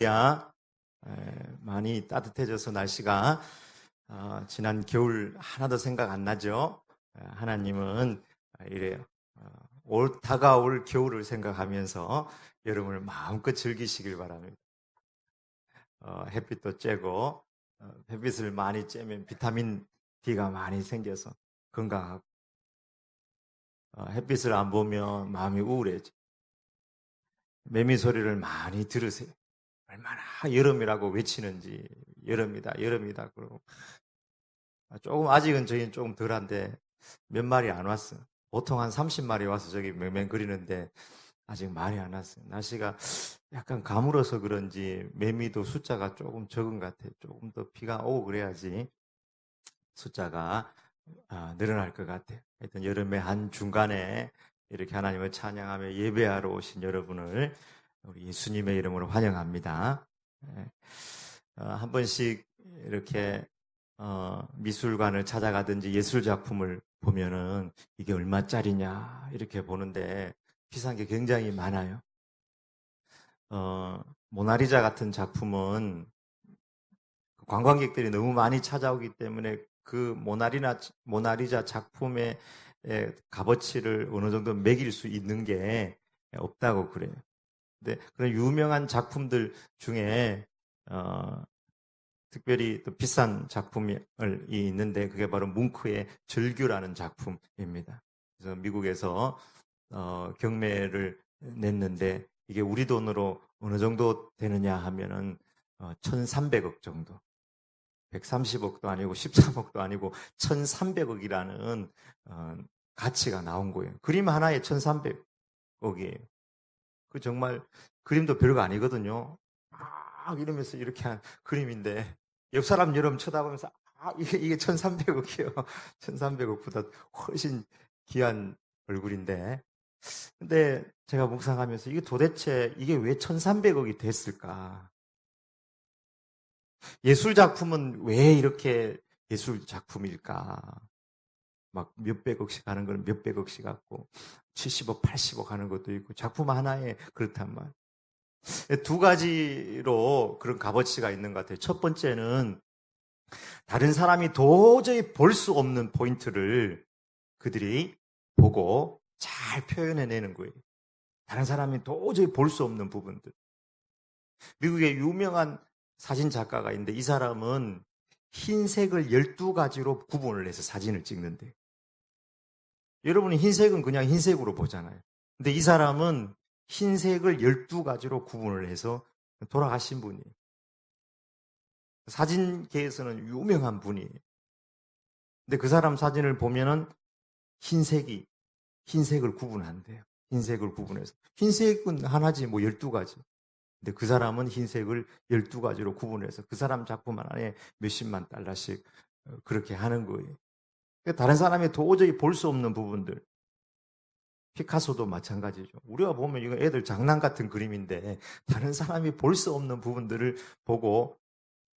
야, 많이 따뜻해져서 날씨가 지난 겨울 하나도 생각 안 나죠? 하나님은 이래요. 다가올 겨울을 생각하면서 여름을 마음껏 즐기시길 바랍니다. 햇빛도 쬐고 햇빛을 많이 쬐면 비타민 D가 많이 생겨서 건강하고 햇빛을 안 보면 마음이 우울해져. 매미 소리를 많이 들으세요. 얼마나 여름이라고 외치는지 여름이다 여름이다 그러고 조금 아직은 저희는 조금 덜한데 몇 마리 안 왔어. 보통 한 30마리 와서 저기 맹맹거리는데 아직 많이 안 왔어요. 날씨가 약간 가물어서 그런지 매미도 숫자가 조금 적은 것 같아요. 조금 더 비가 오고 그래야지 숫자가 늘어날 것 같아요. 하여튼 여름의 한 중간에 이렇게 하나님을 찬양하며 예배하러 오신 여러분을 우리 예수님의 이름으로 환영합니다. 한 번씩 이렇게 미술관을 찾아가든지 예술 작품을 보면은 이게 얼마짜리냐 이렇게 보는데 비싼 게 굉장히 많아요. 모나리자 같은 작품은 관광객들이 너무 많이 찾아오기 때문에 그 모나리자 작품의 값어치를 어느 정도 매길 수 있는 게 없다고 그래요. 근데 그런 유명한 작품들 중에 특별히 또 비싼 작품이 있는데 그게 바로 뭉크의 절규라는 작품입니다. 그래서 미국에서 경매를 냈는데 이게 우리 돈으로 어느 정도 되느냐 하면은 1,300억 정도. 130억도 아니고 13억도 아니고 1,300억이라는 가치가 나온 거예요. 그림 하나에 1,300억이에요. 그 정말 그림도 별거 아니거든요. 막 이러면서 이렇게 한 그림인데 옆 사람 여러분 쳐다보면서 이게 1,300억이에요. 1,300억보다 훨씬 귀한 얼굴인데 근데 제가 묵상하면서 이게 도대체 이게 왜 1,300억이 됐을까? 예술 작품은 왜 이렇게 예술 작품일까? 막 몇백억씩 하는 거는 몇백억씩 갖고 70억, 80억 하는 것도 있고 작품 하나에 그렇단 말. 두 가지로 그런 값어치가 있는 것 같아요. 첫 번째는 다른 사람이 도저히 볼 수 없는 포인트를 그들이 보고 잘 표현해내는 거예요. 다른 사람이 도저히 볼 수 없는 부분들. 미국의 유명한 사진 작가가 있는데 이 사람은 흰색을 12가지로 구분을 해서 사진을 찍는데 여러분이 흰색은 그냥 흰색으로 보잖아요. 근데 이 사람은 흰색을 12가지로 구분을 해서 돌아가신 분이에요. 사진계에서는 유명한 분이에요. 근데 그 사람 사진을 보면은 흰색을 구분한대요. 흰색을 구분해서. 흰색은 하나지 뭐 12가지. 근데 그 사람은 흰색을 12가지로 구분해서 그 사람 작품 안에 몇십만 달러씩 그렇게 하는 거예요. 그러니까 다른 사람이 도저히 볼 수 없는 부분들. 피카소도 마찬가지죠. 우리가 보면 이거 애들 장난 같은 그림인데 다른 사람이 볼 수 없는 부분들을 보고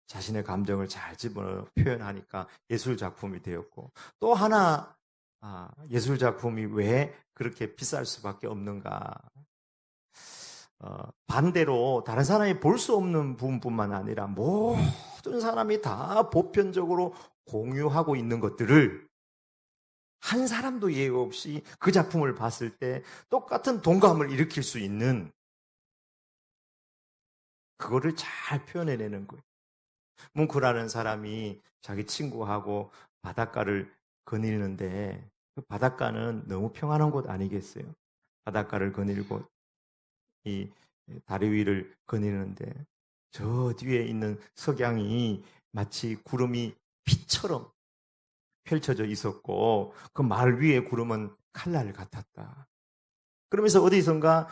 자신의 감정을 잘 집어넣어 표현하니까 예술 작품이 되었고 또 하나 예술 작품이 왜 그렇게 비쌀 수밖에 없는가? 반대로 다른 사람이 볼 수 없는 부분뿐만 아니라 모든 사람이 다 보편적으로 공유하고 있는 것들을 한 사람도 예외 없이 그 작품을 봤을 때 똑같은 동감을 일으킬 수 있는 그거를 잘 표현해내는 거예요. 뭉크라는 사람이 자기 친구하고 바닷가를 거닐는데 그 바닷가는 너무 평안한 곳 아니겠어요? 바닷가를 거닐고 이 다리 위를 거닐는데 저 뒤에 있는 석양이 마치 구름이 빛처럼 펼쳐져 있었고 그 말 위에 구름은 칼날 같았다. 그러면서 어디선가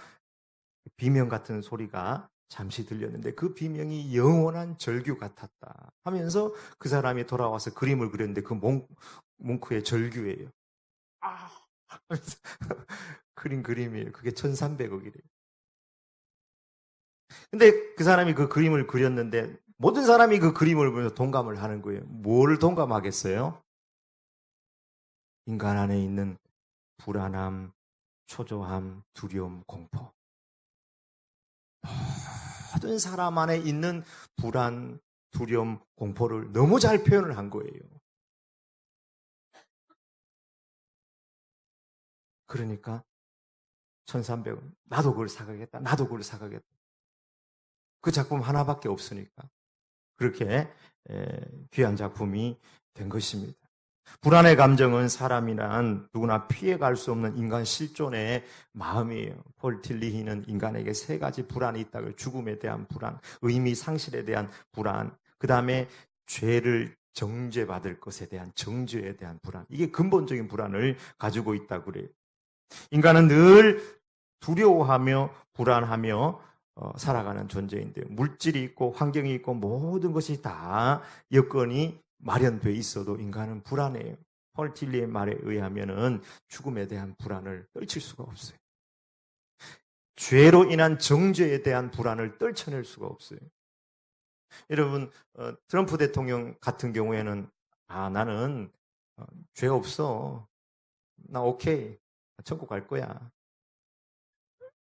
비명 같은 소리가 잠시 들렸는데 그 비명이 영원한 절규 같았다 하면서 그 사람이 돌아와서 그림을 그렸는데 그 몽크의 절규예요. 하면서 그린 그림이에요. 그게 1,300억이래요. 근데 그 사람이 그 그림을 그렸는데 모든 사람이 그 그림을 보면서 동감을 하는 거예요. 뭘 동감하겠어요? 인간 안에 있는 불안함, 초조함, 두려움, 공포. 모든 사람 안에 있는 불안, 두려움, 공포를 너무 잘 표현을 한 거예요. 그러니까 1,300원. 나도 그걸 사가겠다. 나도 그걸 사가겠다. 그 작품 하나밖에 없으니까. 그렇게 귀한 작품이 된 것입니다. 불안의 감정은 사람이란 누구나 피해갈 수 없는 인간 실존의 마음이에요. 폴 틸리히는 인간에게 세 가지 불안이 있다고요. 죽음에 대한 불안, 의미 상실에 대한 불안, 그 다음에 죄를 정죄받을 것에 대한 정죄에 대한 불안. 이게 근본적인 불안을 가지고 있다고 그래요. 인간은 늘 두려워하며 불안하며 살아가는 존재인데요. 물질이 있고 환경이 있고 모든 것이 다 여건이 마련되어 있어도 인간은 불안해요. 폴 틸리의 말에 의하면은 죽음에 대한 불안을 떨칠 수가 없어요. 죄로 인한 정죄에 대한 불안을 떨쳐낼 수가 없어요. 여러분, 트럼프 대통령 같은 경우에는 나는 죄 없어. 나 오케이. 천국 갈 거야.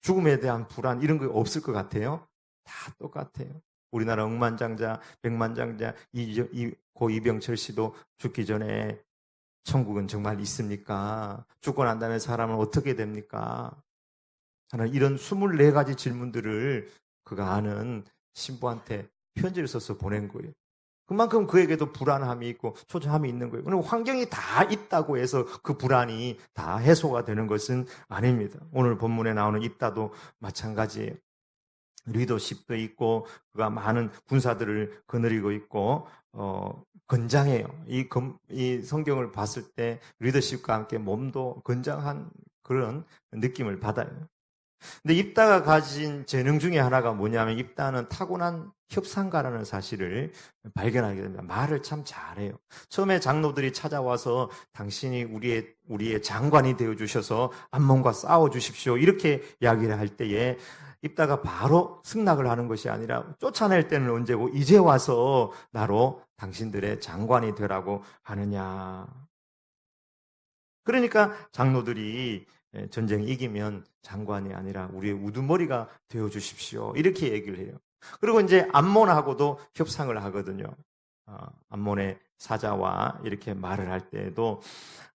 죽음에 대한 불안 이런 거 없을 것 같아요? 다 똑같아요. 우리나라 억만장자, 백만장자, 고 이병철 씨도 죽기 전에 천국은 정말 있습니까? 죽고 난 다음에 사람은 어떻게 됩니까? 하는 이런 24가지 질문들을 그가 아는 신부한테 편지를 써서 보낸 거예요. 그만큼 그에게도 불안함이 있고 초조함이 있는 거예요. 그럼 환경이 다 있다고 해서 그 불안이 다 해소가 되는 것은 아닙니다. 오늘 본문에 나오는 입다도 마찬가지예요. 리더십도 있고 그가 많은 군사들을 거느리고 있고 건장해요. 이 성경을 봤을 때 리더십과 함께 몸도 건장한 그런 느낌을 받아요. 근데 입다가 가진 재능 중에 하나가 뭐냐면 입다는 타고난 협상가라는 사실을 발견하게 됩니다. 말을 참 잘해요. 처음에 장로들이 찾아와서 당신이 우리의 장관이 되어 주셔서 암몬과 싸워 주십시오. 이렇게 이야기를 할 때에 입다가 바로 승낙을 하는 것이 아니라 쫓아낼 때는 언제고 이제 와서 나로 당신들의 장관이 되라고 하느냐. 그러니까 장로들이 전쟁 이기면 장관이 아니라 우리의 우두머리가 되어 주십시오. 이렇게 얘기를 해요. 그리고 이제 암몬하고도 협상을 하거든요. 암몬의 사자와 이렇게 말을 할 때에도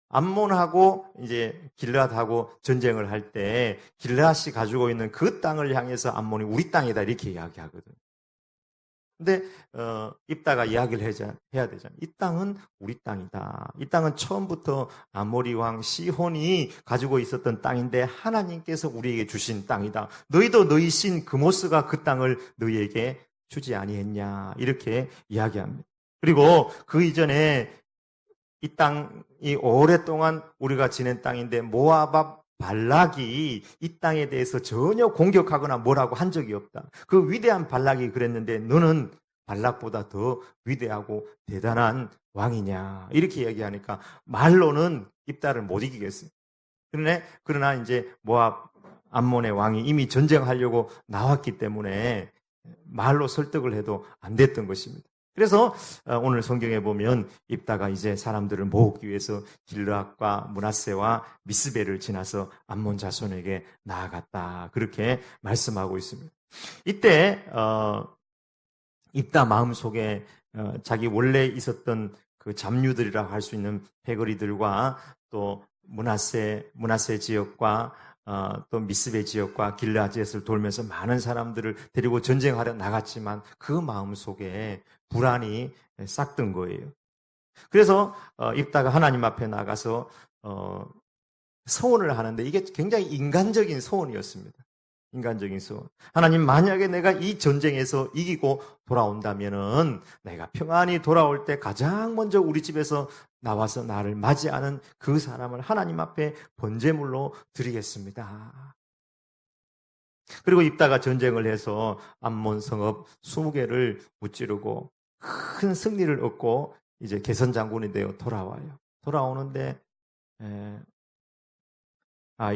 암몬하고 이제 길앗하고 전쟁을 할 때 길앗이 가지고 있는 그 땅을 향해서 암몬이 우리 땅이다 이렇게 이야기하거든요. 근데 입다가 이야기를 해야 되잖아요. 이 땅은 우리 땅이다. 이 땅은 처음부터 아모리 왕 시혼이 가지고 있었던 땅인데 하나님께서 우리에게 주신 땅이다. 너희도 너희 신 그모스가 그 땅을 너희에게 주지 아니했냐 이렇게 이야기합니다. 그리고 그 이전에 이 땅이 오랫동안 우리가 지낸 땅인데 모아밥 발락이 이 땅에 대해서 전혀 공격하거나 뭐라고 한 적이 없다. 그 위대한 발락이 그랬는데 너는 발락보다 더 위대하고 대단한 왕이냐 이렇게 얘기하니까 말로는 입다를 못 이기겠어요. 그러나 이제 모압 암몬의 왕이 이미 전쟁하려고 나왔기 때문에 말로 설득을 해도 안 됐던 것입니다. 그래서 오늘 성경에 보면 입다가 이제 사람들을 모으기 위해서 길르앗과 므낫세와 미스베를 지나서 암몬 자손에게 나아갔다. 그렇게 말씀하고 있습니다. 이때 입다 마음속에 자기 원래 있었던 그 잡류들이라고 할 수 있는 패거리들과 또 므낫세 지역과 또 미스베 지역과 길르앗 지역을 돌면서 많은 사람들을 데리고 전쟁하려 나갔지만 그 마음 속에 불안이 싹든 거예요. 그래서 입다가 하나님 앞에 나가서 서원을 하는데 이게 굉장히 인간적인 소원이었습니다. 인간적인 소원. 하나님, 만약에 내가 이 전쟁에서 이기고 돌아온다면은 내가 평안히 돌아올 때 가장 먼저 우리 집에서 나와서 나를 맞이하는 그 사람을 하나님 앞에 번제물로 드리겠습니다. 그리고 입다가 전쟁을 해서 암몬 성읍 20개를 무찌르고 큰 승리를 얻고 이제 개선 장군이 되어 돌아와요. 돌아오는데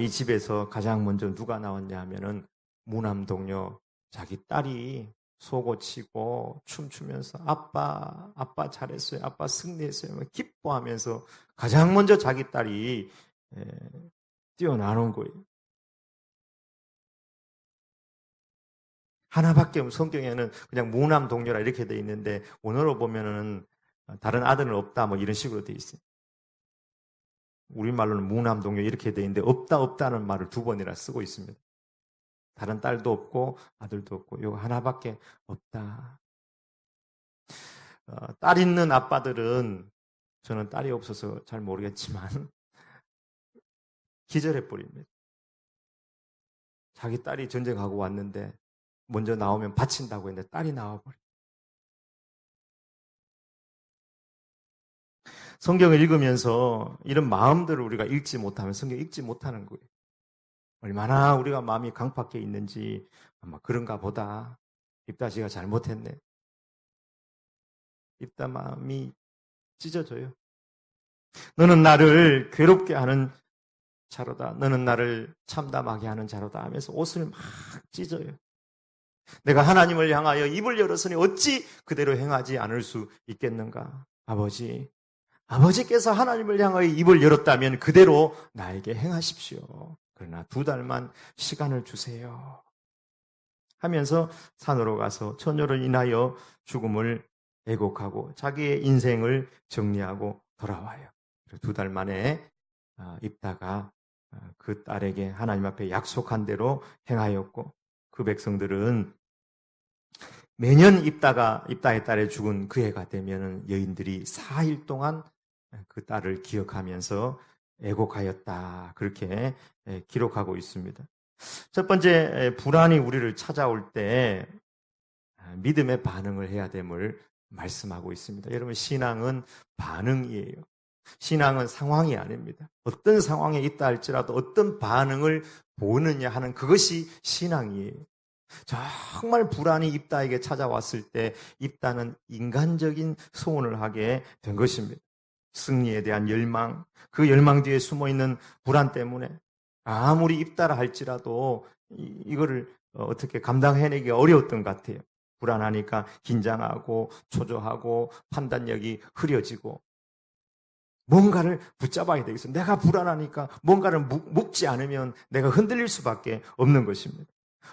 이 집에서 가장 먼저 누가 나왔냐 하면은 무남 동료 자기 딸이 속옷치고 춤추면서 아빠 잘했어요. 아빠 승리했어요. 기뻐하면서 가장 먼저 자기 딸이 뛰어나는 거예요. 하나밖에 없는 성경에는 그냥 무남 동료라 이렇게 돼 있는데 원어로 보면은 다른 아들은 없다 뭐 이런 식으로 돼 있어요. 우리말로는 무남 동료 이렇게 돼 있는데 없다는 말을 2번이나 쓰고 있습니다. 다른 딸도 없고 아들도 없고 이거 하나밖에 없다. 딸 있는 아빠들은 저는 딸이 없어서 잘 모르겠지만 기절해 버립니다. 자기 딸이 전쟁하고 왔는데 먼저 나오면 바친다고 했는데 딸이 나와버려. 성경을 읽으면서 이런 마음들을 우리가 읽지 못하면 성경 읽지 못하는 거예요. 얼마나 우리가 마음이 강팍해 있는지 아마 그런가 보다. 입다시가 잘못했네. 입다 마음이 찢어져요. 너는 나를 괴롭게 하는 자로다. 너는 나를 참담하게 하는 자로다 하면서 옷을 막 찢어요. 내가 하나님을 향하여 입을 열었으니 어찌 그대로 행하지 않을 수 있겠는가? 아버지, 아버지께서 하나님을 향하여 입을 열었다면 그대로 나에게 행하십시오. 그러나 2달만 시간을 주세요. 하면서 산으로 가서 처녀를 인하여 죽음을 애곡하고 자기의 인생을 정리하고 돌아와요. 2달 만에 입다가 그 딸에게 하나님 앞에 약속한 대로 행하였고 그 백성들은 매년 입다의 딸에 죽은 그 해가 되면 여인들이 4일 동안 그 딸을 기억하면서 애곡하였다. 그렇게 기록하고 있습니다. 첫 번째, 불안이 우리를 찾아올 때 믿음의 반응을 해야 됨을 말씀하고 있습니다. 여러분, 신앙은 반응이에요. 신앙은 상황이 아닙니다. 어떤 상황에 있다 할지라도 어떤 반응을 보느냐 하는 그것이 신앙이에요. 정말 불안이 입다에게 찾아왔을 때 입다는 인간적인 소원을 하게 된 것입니다. 승리에 대한 열망, 그 열망 뒤에 숨어있는 불안 때문에 아무리 입다라 할지라도 이거를 어떻게 감당해내기 어려웠던 것 같아요. 불안하니까 긴장하고 초조하고 판단력이 흐려지고 뭔가를 붙잡아야 되겠어. 내가 불안하니까 뭔가를 묶지 않으면 내가 흔들릴 수밖에 없는 것입니다.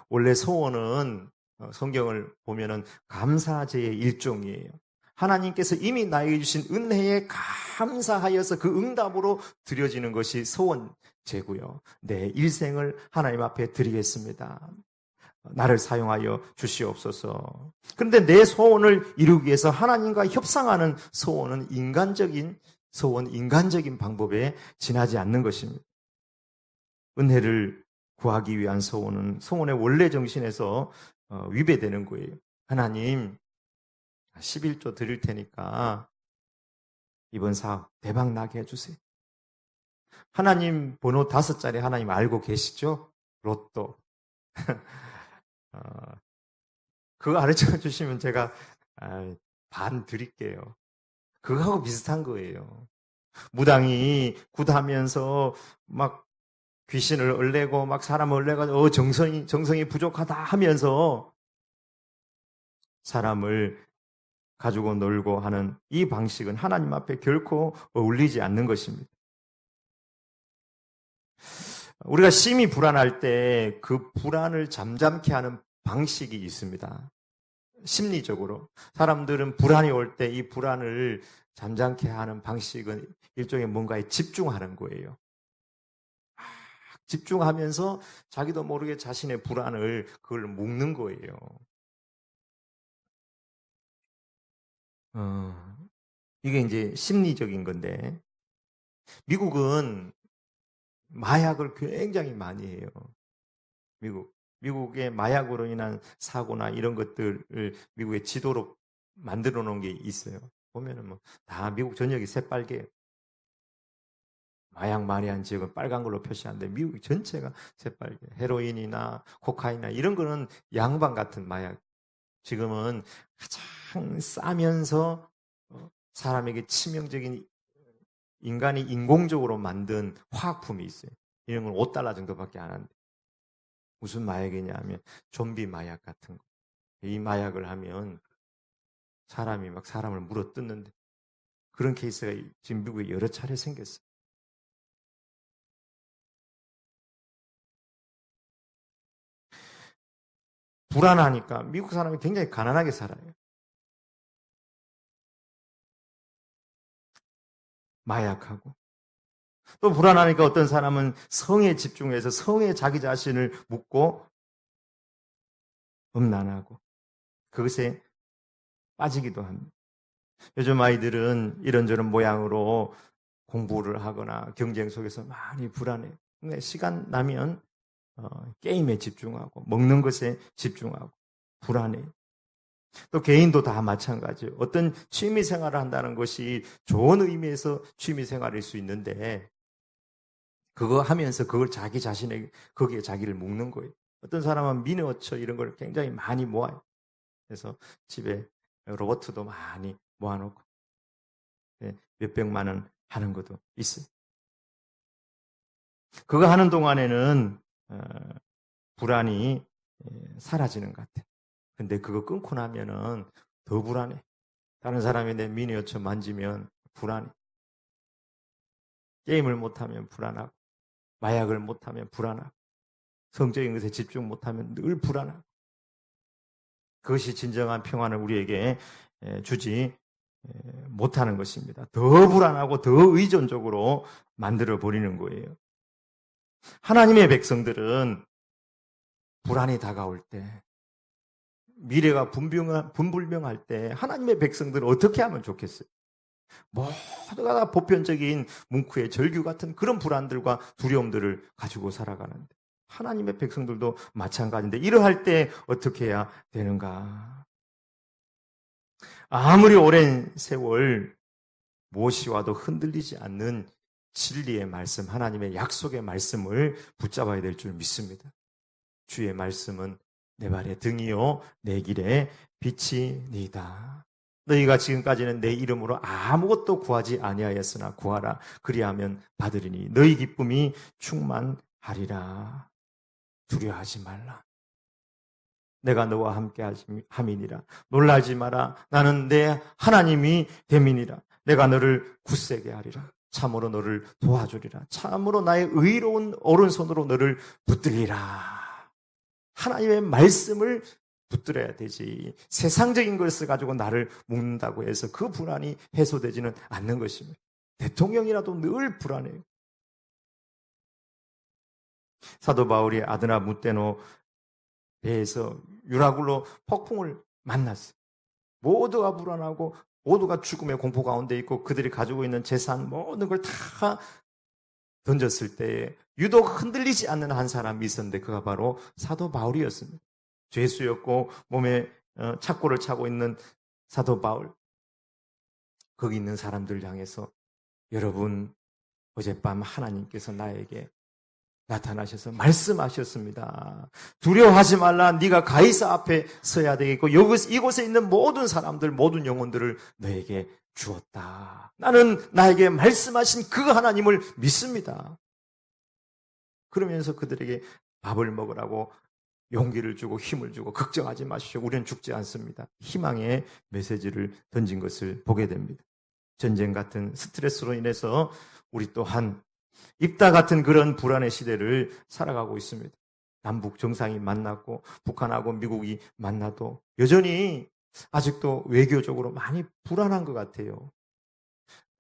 원래 소원은 성경을 보면은 감사제의 일종이에요. 하나님께서 이미 나에게 주신 은혜에 감사하여서 그 응답으로 드려지는 것이 소원제고요. 내 일생을 하나님 앞에 드리겠습니다. 나를 사용하여 주시옵소서. 그런데 내 소원을 이루기 위해서 하나님과 협상하는 소원은 인간적인 소원, 인간적인 방법에 지나지 않는 것입니다. 은혜를 구하기 위한 소원은 소원의 원래 정신에서 위배되는 거예요. 하나님, 11조 드릴 테니까 이번 사업 대박 나게 해주세요. 하나님 번호 5자리 하나님 알고 계시죠? 로또. 그거 가르쳐 주시면 제가 반 드릴게요. 그거하고 비슷한 거예요. 무당이 굿하면서 막 귀신을 얼레고 막 사람을 얼레가지고 정성이 부족하다 하면서 사람을 가지고 놀고 하는 이 방식은 하나님 앞에 결코 어울리지 않는 것입니다. 우리가 심히 불안할 때 그 불안을 잠잠케 하는 방식이 있습니다. 심리적으로. 사람들은 불안이 올 때 이 불안을 잠잠케 하는 방식은 일종의 뭔가에 집중하는 거예요. 집중하면서 자기도 모르게 자신의 불안을 그걸 묶는 거예요. 이게 이제 심리적인 건데, 미국은 마약을 굉장히 많이 해요. 미국의 마약으로 인한 사고나 이런 것들을 미국의 지도로 만들어 놓은 게 있어요. 보면은 뭐 다 미국 전역이 새빨개요. 마약 많이 한 지역은 빨간 걸로 표시하는데 미국 전체가 새빨개. 헤로인이나 코카인이나 이런 거는 양반 같은 마약. 지금은 가장 싸면서 사람에게 치명적인 인간이 인공적으로 만든 화학품이 있어요. 이런 건 $5 정도밖에 안 한대. 무슨 마약이냐 면 좀비 마약 같은 거. 이 마약을 하면 사람이 막 사람을 물어뜯는데 그런 케이스가 지금 미국에 여러 차례 생겼어요. 불안하니까 미국 사람이 굉장히 가난하게 살아요. 마약하고. 또 불안하니까 어떤 사람은 성에 집중해서 성에 자기 자신을 묻고 음란하고 그것에 빠지기도 합니다. 요즘 아이들은 이런저런 모양으로 공부를 하거나 경쟁 속에서 많이 불안해요. 근데 시간 나면 게임에 집중하고 먹는 것에 집중하고 불안해요. 또 개인도 다 마찬가지예요. 어떤 취미 생활을 한다는 것이 좋은 의미에서 취미 생활일 수 있는데 그거 하면서 그걸 자기 자신의 거기에 자기를 묶는 거예요. 어떤 사람은 미니어처 이런 걸 굉장히 많이 모아요. 그래서 집에 로봇도 많이 모아놓고 몇백만 원 하는 것도 있어요. 그거 하는 동안에는 불안이 사라지는 것 같아요. 근데 그거 끊고 나면은 더 불안해. 다른 사람이 내 미니어처 만지면 불안해. 게임을 못하면 불안하고 마약을 못하면 불안하고 성적인 것에 집중 못하면 늘 불안하고 그것이 진정한 평안을 우리에게 주지 못하는 것입니다. 더 불안하고 더 의존적으로 만들어 버리는 거예요. 하나님의 백성들은 불안이 다가올 때 미래가 분불명할 때 하나님의 백성들은 어떻게 하면 좋겠어요? 모두가 다 보편적인 뭉크의 절규 같은 그런 불안들과 두려움들을 가지고 살아가는데 하나님의 백성들도 마찬가지인데 이러할 때 어떻게 해야 되는가? 아무리 오랜 세월 무엇이 와도 흔들리지 않는 진리의 말씀, 하나님의 약속의 말씀을 붙잡아야 될 줄 믿습니다. 주의 말씀은 내 발의 등이요 내 길의 빛이니이다. 너희가 지금까지는 내 이름으로 아무것도 구하지 아니하였으나 구하라. 그리하면 받으리니 너희 기쁨이 충만하리라. 두려워하지 말라. 내가 너와 함께 함이니라. 놀라지 마라. 나는 내 하나님이 됨이니라. 내가 너를 굳세게 하리라. 참으로 너를 도와주리라. 참으로 나의 의로운 오른손으로 너를 붙들리라. 하나님의 말씀을 붙들어야 되지. 세상적인 것을 가지고 나를 묶는다고 해서 그 불안이 해소되지는 않는 것입니다. 대통령이라도 늘 불안해요. 사도 바울이 아드나 무테노 배에서 유라굴로 폭풍을 만났어요. 모두가 불안하고 모두가 죽음의 공포 가운데 있고 그들이 가지고 있는 재산 모든 걸 다 던졌을 때 유독 흔들리지 않는 한 사람이 있었는데 그가 바로 사도 바울이었습니다. 죄수였고 몸에 착고를 차고 있는 사도 바울. 거기 있는 사람들 향해서 여러분 어젯밤 하나님께서 나에게 나타나셔서 말씀하셨습니다. 두려워하지 말라. 네가 가이사 앞에 서야 되겠고 이곳에 있는 모든 사람들 모든 영혼들을 너에게 주었다. 나는 나에게 말씀하신 그 하나님을 믿습니다. 그러면서 그들에게 밥을 먹으라고 용기를 주고 힘을 주고 걱정하지 마십시오. 우리는 죽지 않습니다. 희망의 메시지를 던진 것을 보게 됩니다. 전쟁 같은 스트레스로 인해서 우리 또한 입다 같은 그런 불안의 시대를 살아가고 있습니다. 남북 정상이 만났고 북한하고 미국이 만나도 여전히 아직도 외교적으로 많이 불안한 것 같아요.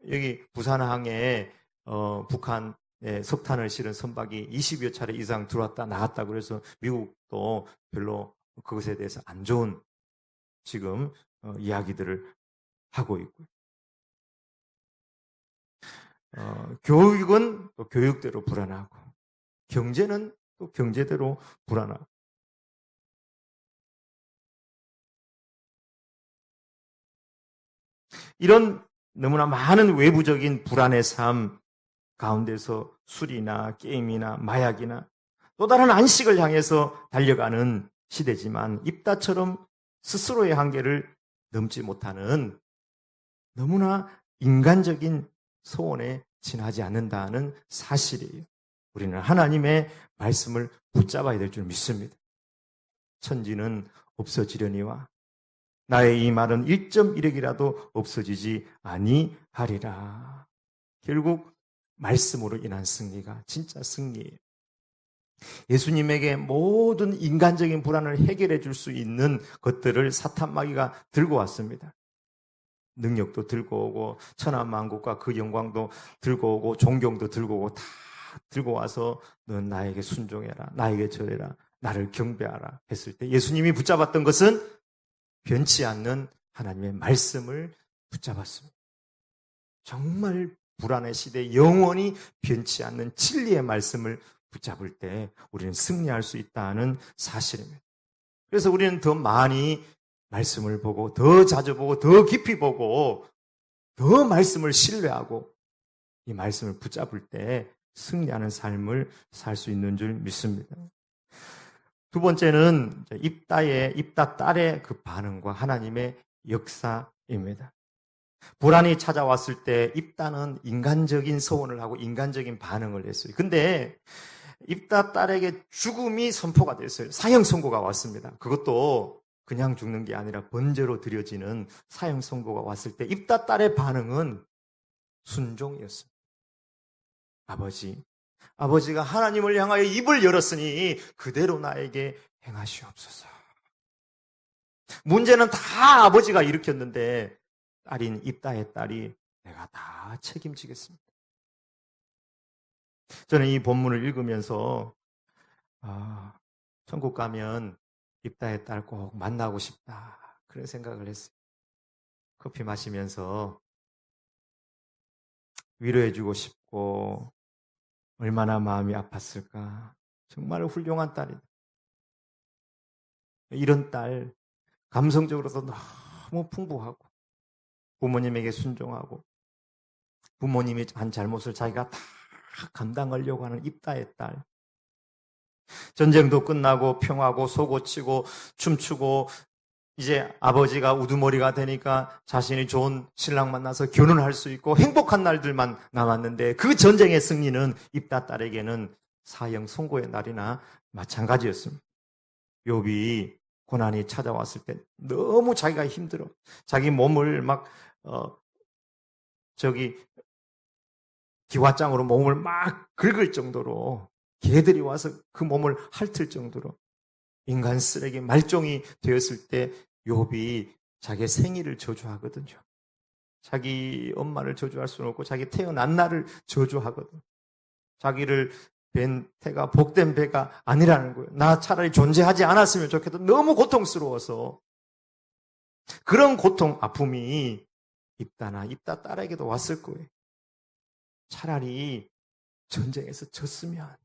여기 부산항에 북한 석탄을 실은 선박이 20여 차례 이상 들어왔다 나갔다 그래서 미국도 별로 그것에 대해서 안 좋은 지금 이야기들을 하고 있고요. 교육은 또 교육대로 불안하고 경제는 또 경제대로 불안하고 이런 너무나 많은 외부적인 불안의 삶 가운데서 술이나 게임이나 마약이나 또 다른 안식을 향해서 달려가는 시대지만 입다처럼 스스로의 한계를 넘지 못하는 너무나 인간적인 소원에 지나지 않는다는 사실이에요. 우리는 하나님의 말씀을 붙잡아야 될 줄 믿습니다. 천지는 없어지려니와 나의 이 말은 1.1핵이라도 없어지지 아니하리라. 결국 말씀으로 인한 승리가 진짜 승리예요. 예수님에게 모든 인간적인 불안을 해결해 줄 수 있는 것들을 사탄 마귀가 들고 왔습니다. 능력도 들고 오고 천하만국과 그 영광도 들고 오고 존경도 들고 오고 다 들고 와서 넌 나에게 순종해라, 나에게 절해라, 나를 경배하라 했을 때 예수님이 붙잡았던 것은 변치 않는 하나님의 말씀을 붙잡았습니다. 정말 불안의 시대에 영원히 변치 않는 진리의 말씀을 붙잡을 때 우리는 승리할 수 있다는 사실입니다. 그래서 우리는 더 많이 말씀을 보고 더 자주 보고 더 깊이 보고 더 말씀을 신뢰하고 이 말씀을 붙잡을 때 승리하는 삶을 살 수 있는 줄 믿습니다. 두 번째는 입다 딸의 그 반응과 하나님의 역사입니다. 불안이 찾아왔을 때 입다는 인간적인 소원을 하고 인간적인 반응을 했어요. 근데 입다 딸에게 죽음이 선포가 됐어요. 사형 선고가 왔습니다. 그것도 그냥 죽는 게 아니라 번제로 드려지는 사형 선고가 왔을 때 입다 딸의 반응은 순종이었습니다. 아버지가 하나님을 향하여 입을 열었으니 그대로 나에게 행하시옵소서. 문제는 다 아버지가 일으켰는데 딸인 입다의 딸이 내가 다 책임지겠습니다. 저는 이 본문을 읽으면서 천국 가면 입다의 딸 꼭 만나고 싶다 그런 생각을 했어요. 커피 마시면서 위로해주고 싶고 얼마나 마음이 아팠을까. 정말 훌륭한 딸이다. 이런 딸 감성적으로도 너무 풍부하고 부모님에게 순종하고 부모님이 한 잘못을 자기가 다 감당하려고 하는 입다의 딸. 전쟁도 끝나고 평화고 소고치고 춤추고 이제 아버지가 우두머리가 되니까 자신이 좋은 신랑 만나서 결혼할 수 있고 행복한 날들만 남았는데 그 전쟁의 승리는 입다 딸에게는 사형 선고의 날이나 마찬가지였습니다. 욥이 고난이 찾아왔을 때 너무 자기가 힘들어. 자기 몸을 막 기와장으로 몸을 막 긁을 정도로 개들이 와서 그 몸을 핥을 정도로 인간 쓰레기 말종이 되었을 때 욥이 자기의 생일을 저주하거든요. 자기 엄마를 저주할 수는 없고 자기 태어난 날을 저주하거든. 자기를 뵌 태가 복된 배가 아니라는 거예요. 나 차라리 존재하지 않았으면 좋겠다. 너무 고통스러워서 그런 고통, 아픔이 입다 딸에게도 왔을 거예요. 차라리 전쟁에서 졌으면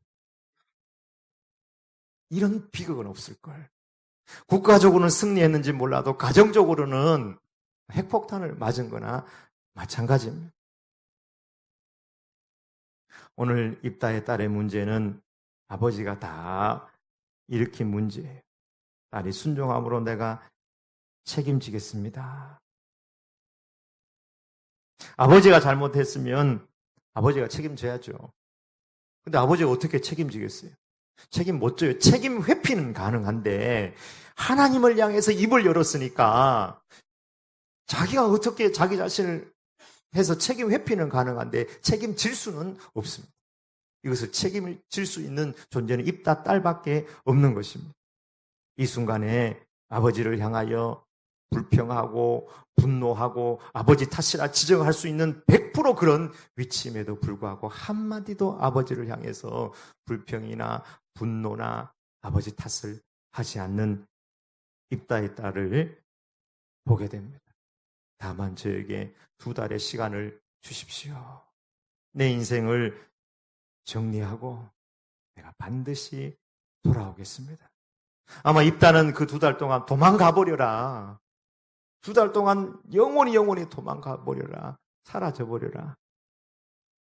이런 비극은 없을걸. 국가적으로는 승리했는지 몰라도 가정적으로는 핵폭탄을 맞은 거나 마찬가지입니다. 오늘 입다의 딸의 문제는 아버지가 다 일으킨 문제예요. 딸이 순종함으로 내가 책임지겠습니다. 아버지가 잘못했으면 아버지가 책임져야죠. 근데 아버지가 어떻게 책임지겠어요? 책임 못 져요. 책임 회피는 가능한데 하나님을 향해서 입을 열었으니까 자기가 어떻게 자기 자신을 해서 책임 회피는 가능한데 책임질 수는 없습니다. 이것을 책임을 질 수 있는 존재는 입다 딸밖에 없는 것입니다. 이 순간에 아버지를 향하여 불평하고 분노하고 아버지 탓이라 지적할 수 있는 100% 그런 위치임에도 불구하고 한마디도 아버지를 향해서 불평이나 분노나 아버지 탓을 하지 않는 입다의 딸을 보게 됩니다. 다만 저에게 2달의 시간을 주십시오. 내 인생을 정리하고 내가 반드시 돌아오겠습니다. 아마 입다는 그 2달 동안 도망가 버려라. 2달 동안 영원히 도망가 버려라. 사라져 버려라.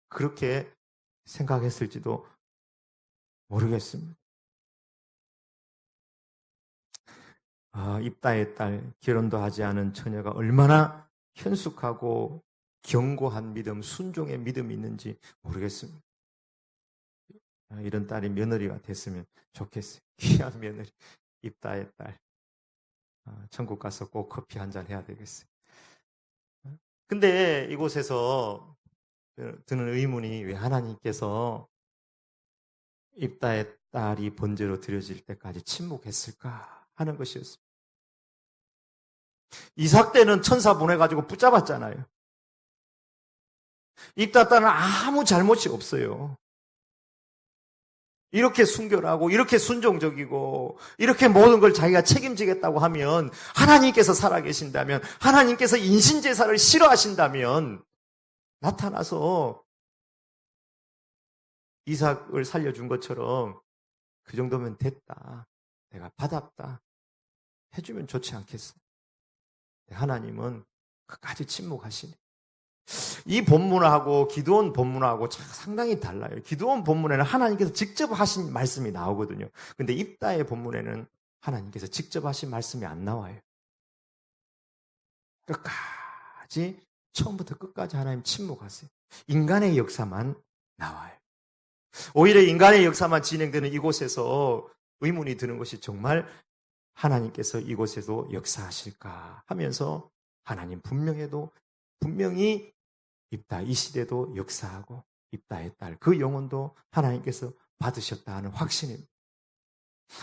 그렇게 생각했을지도 모르겠습니다. 입다의 딸, 결혼도 하지 않은 처녀가 얼마나 현숙하고 견고한 믿음, 순종의 믿음이 있는지 모르겠습니다. 이런 딸이 며느리가 됐으면 좋겠어요. 귀한 며느리, 입다의 딸. 천국 가서 꼭 커피 한잔 해야 되겠어요. 근데 이곳에서 드는 의문이 왜 하나님께서 입다의 딸이 번제로 드려질 때까지 침묵했을까 하는 것이었습니다. 이삭 때는 천사 보내가지고 붙잡았잖아요. 입다 딸은 아무 잘못이 없어요. 이렇게 순결하고 이렇게 순종적이고 이렇게 모든 걸 자기가 책임지겠다고 하면, 하나님께서 살아계신다면, 하나님께서 인신제사를 싫어하신다면 나타나서 이삭을 살려준 것처럼 그 정도면 됐다, 내가 받았다 해주면 좋지 않겠어? 하나님은 끝까지 침묵하시네. 이 본문하고 기드온 본문하고 상당히 달라요. 기드온 본문에는 하나님께서 직접 하신 말씀이 나오거든요. 근데 입다의 본문에는 하나님께서 직접 하신 말씀이 안 나와요. 끝까지, 처음부터 끝까지 하나님 침묵하세요. 인간의 역사만 나와요. 오히려 인간의 역사만 진행되는 이곳에서 의문이 드는 것이, 정말 하나님께서 이곳에도 역사하실까 하면서, 하나님 분명히 입다 이 시대도 역사하고 입다의 딸 그 영혼도 하나님께서 받으셨다 하는 확신입니다.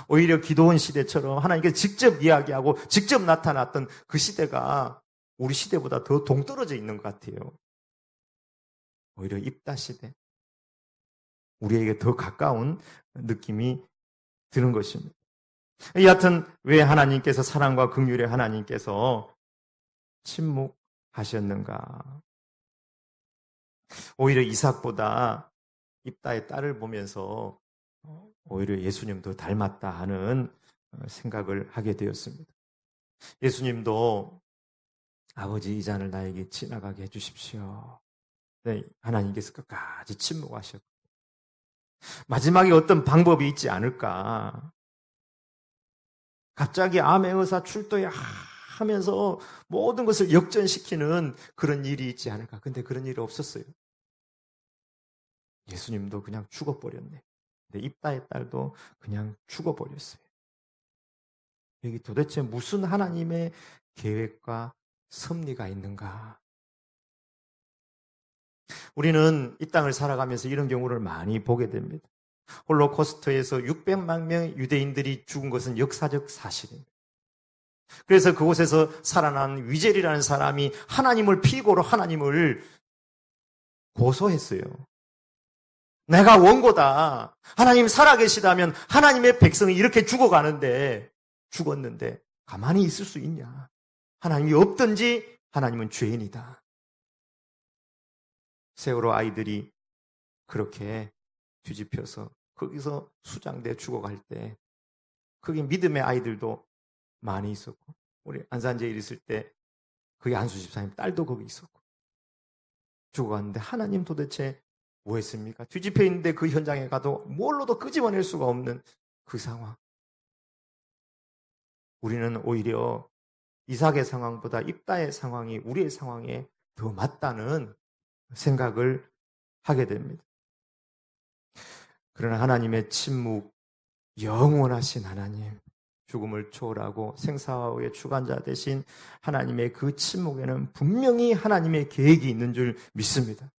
오히려 기도원 시대처럼 하나님께서 직접 이야기하고 직접 나타났던 그 시대가 우리 시대보다 더 동떨어져 있는 것 같아요. 오히려 입다 시대, 우리에게 더 가까운 느낌이 드는 것입니다. 여하튼 왜 하나님께서, 사랑과 긍휼의 하나님께서 침묵하셨는가? 오히려 이삭보다 입다의 딸을 보면서 오히려 예수님도 닮았다 하는 생각을 하게 되었습니다. 예수님도 아버지, 이 잔을 나에게 지나가게 해주십시오. 네, 하나님께서 끝까지 침묵하셨고, 마지막에 어떤 방법이 있지 않을까? 갑자기 암의 의사 출도해 하면서 모든 것을 역전시키는 그런 일이 있지 않을까? 근데 그런 일이 없었어요. 예수님도 그냥 죽어버렸네. 근데 입다의 딸도 그냥 죽어버렸어요. 여기 도대체 무슨 하나님의 계획과 섭리가 있는가? 우리는 이 땅을 살아가면서 이런 경우를 많이 보게 됩니다. 홀로코스트에서 600만 명의 유대인들이 죽은 것은 역사적 사실입니다. 그래서 그곳에서 살아난 위젤이라는 사람이 하나님을 피고로 하나님을 고소했어요. 내가 원고다. 하나님 살아계시다면 하나님의 백성이 이렇게 죽었는데 가만히 있을 수 있냐? 하나님이 없든지 하나님은 죄인이다. 세월호 아이들이 그렇게 뒤집혀서 거기서 수장돼 죽어갈 때, 거기 믿음의 아이들도 많이 있었고, 우리 안산제일 있을 때 거기 안수 집사님 딸도 거기 있었고 죽어갔는데, 하나님 도대체 뭐 했습니까? 뒤집혀 있는데 그 현장에 가도 뭘로도 끄집어낼 수가 없는 그 상황. 우리는 오히려 이삭의 상황보다 입다의 상황이 우리의 상황에 더 맞다는 생각을 하게 됩니다. 그러나 하나님의 침묵, 영원하신 하나님, 죽음을 초월하고 생사의 주관자 되신 하나님의 그 침묵에는 분명히 하나님의 계획이 있는 줄 믿습니다.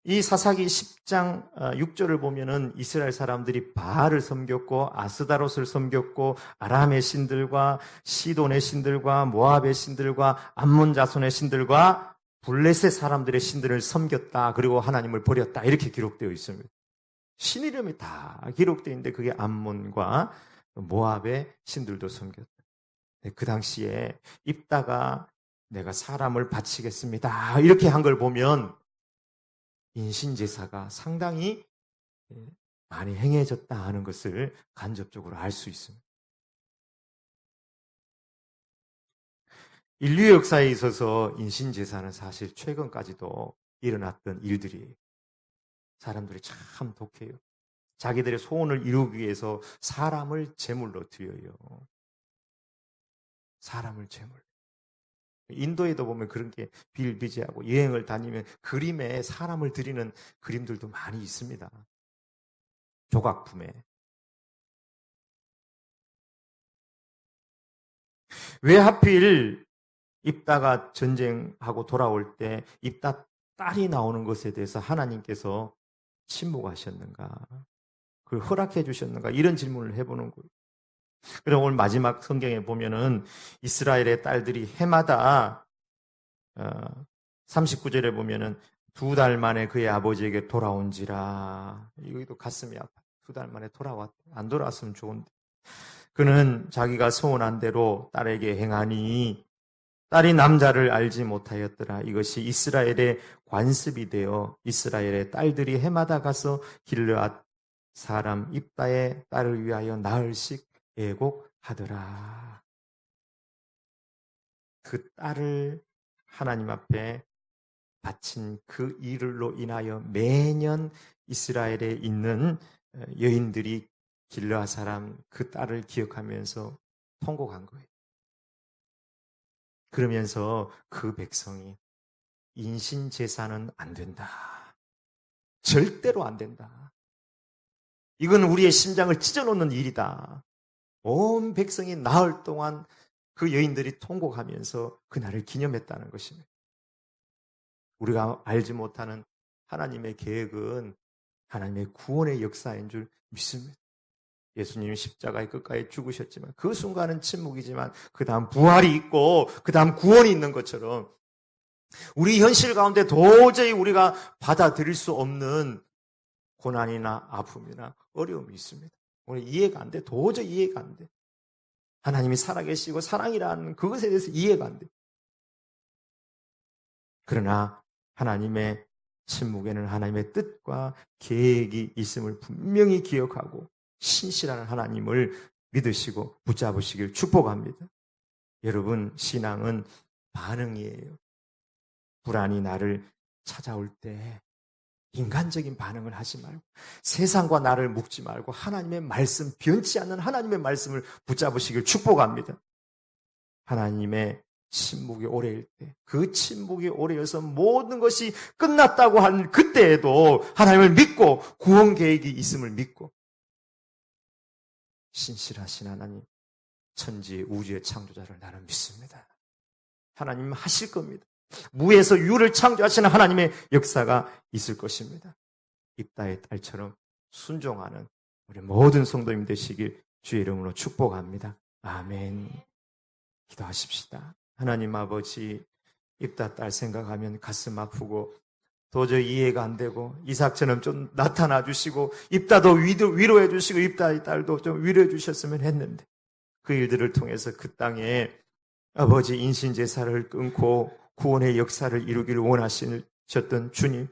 이 사사기 10장 6절을 보면은 이스라엘 사람들이 바알을 섬겼고 아스다롯을 섬겼고 아람의 신들과 시돈의 신들과 모압의 신들과 암몬 자손의 신들과 블레셋 사람들의 신들을 섬겼다. 그리고 하나님을 버렸다. 이렇게 기록되어 있습니다. 신 이름이 다 기록되어 있는데 그게 암몬과 모압의 신들도 섬겼다. 그 당시에 입다가 내가 사람을 바치겠습니다. 이렇게 한 걸 보면 인신제사가 상당히 많이 행해졌다 하는 것을 간접적으로 알 수 있습니다. 인류 역사에 있어서 인신제사는 사실 최근까지도 일어났던 일들이에요. 사람들이 참 독해요. 자기들의 소원을 이루기 위해서 사람을 제물로 드려요. 사람을 제물. 인도에도 보면 그런 게 비일비재하고, 여행을 다니면 그림에 사람을 드리는 그림들도 많이 있습니다. 조각품에. 왜 하필 입다가 전쟁하고 돌아올 때 입다 딸이 나오는 것에 대해서 하나님께서 침묵하셨는가? 그걸 허락해 주셨는가? 이런 질문을 해보는 거예요. 그럼 오늘 마지막 성경에 보면은 이스라엘의 딸들이 해마다 39절에 보면은 2달 만에 그의 아버지에게 돌아온지라. 이거도 가슴이 아파. 2달 만에 돌아왔대. 안 돌아왔으면 좋은데. 그는 자기가 소원한 대로 딸에게 행하니 딸이 남자를 알지 못하였더라. 이것이 이스라엘의 관습이 되어 이스라엘의 딸들이 해마다 가서 길르앗 사람 입다의 딸을 위하여 나흘씩 애곡하더라. 그 딸을 하나님 앞에 바친 그 일로 인하여 매년 이스라엘에 있는 여인들이 길르앗 사람 그 딸을 기억하면서 통곡한 거예요. 그러면서 그 백성이 인신 제사는 안 된다. 절대로 안 된다. 이건 우리의 심장을 찢어놓는 일이다. 온 백성이 나흘 동안 그 여인들이 통곡하면서 그날을 기념했다는 것입니다. 우리가 알지 못하는 하나님의 계획은 하나님의 구원의 역사인 줄 믿습니다. 예수님이 십자가의 끝까지 죽으셨지만 그 순간은 침묵이지만 그 다음 부활이 있고 그 다음 구원이 있는 것처럼 우리 현실 가운데 도저히 우리가 받아들일 수 없는 고난이나 아픔이나 어려움이 있습니다. 오늘 이해가 안 돼. 도저히 이해가 안 돼. 하나님이 살아계시고 사랑이라는 그것에 대해서 이해가 안 돼. 그러나 하나님의 침묵에는 하나님의 뜻과 계획이 있음을 분명히 기억하고 신실한 하나님을 믿으시고 붙잡으시길 축복합니다. 여러분, 신앙은 반응이에요. 불안이 나를 찾아올 때 인간적인 반응을 하지 말고 세상과 나를 묶지 말고 하나님의 말씀, 변치 않는 하나님의 말씀을 붙잡으시길 축복합니다. 하나님의 침묵이 오래일 때, 그 침묵이 오래여서 모든 것이 끝났다고 한 그때에도 하나님을 믿고 구원 계획이 있음을 믿고 신실하신 하나님, 천지 우주의 창조자를 나는 믿습니다. 하나님 하실 겁니다. 무에서 유를 창조하시는 하나님의 역사가 있을 것입니다. 입다의 딸처럼 순종하는 우리 모든 성도님 되시길 주의 이름으로 축복합니다. 아멘. 기도하십시다. 하나님 아버지, 입다 딸 생각하면 가슴 아프고 도저히 이해가 안 되고 이삭처럼 좀 나타나 주시고 입다도 위로해 주시고 입다의 딸도 좀 위로해 주셨으면 했는데 그 일들을 통해서 그 땅에 아버지 인신제사를 끊고 구원의 역사를 이루기를 원하셨던 주님,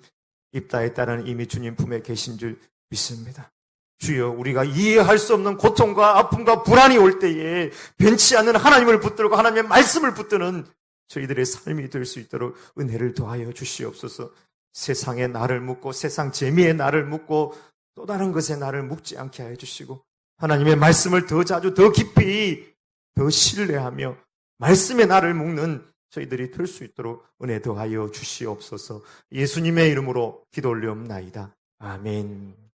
입다의 딸은 이미 주님 품에 계신 줄 믿습니다. 주여, 우리가 이해할 수 없는 고통과 아픔과 불안이 올 때에 변치 않는 하나님을 붙들고 하나님의 말씀을 붙드는 저희들의 삶이 될 수 있도록 은혜를 더하여 주시옵소서. 세상에 나를 묶고 세상 재미에 나를 묶고 또 다른 것에 나를 묶지 않게 하여 주시고 하나님의 말씀을 더 자주 더 깊이 더 신뢰하며 말씀에 나를 묶는 저희들이 될 수 있도록 은혜 더하여 주시옵소서. 예수님의 이름으로 기도 올리옵나이다. 아멘.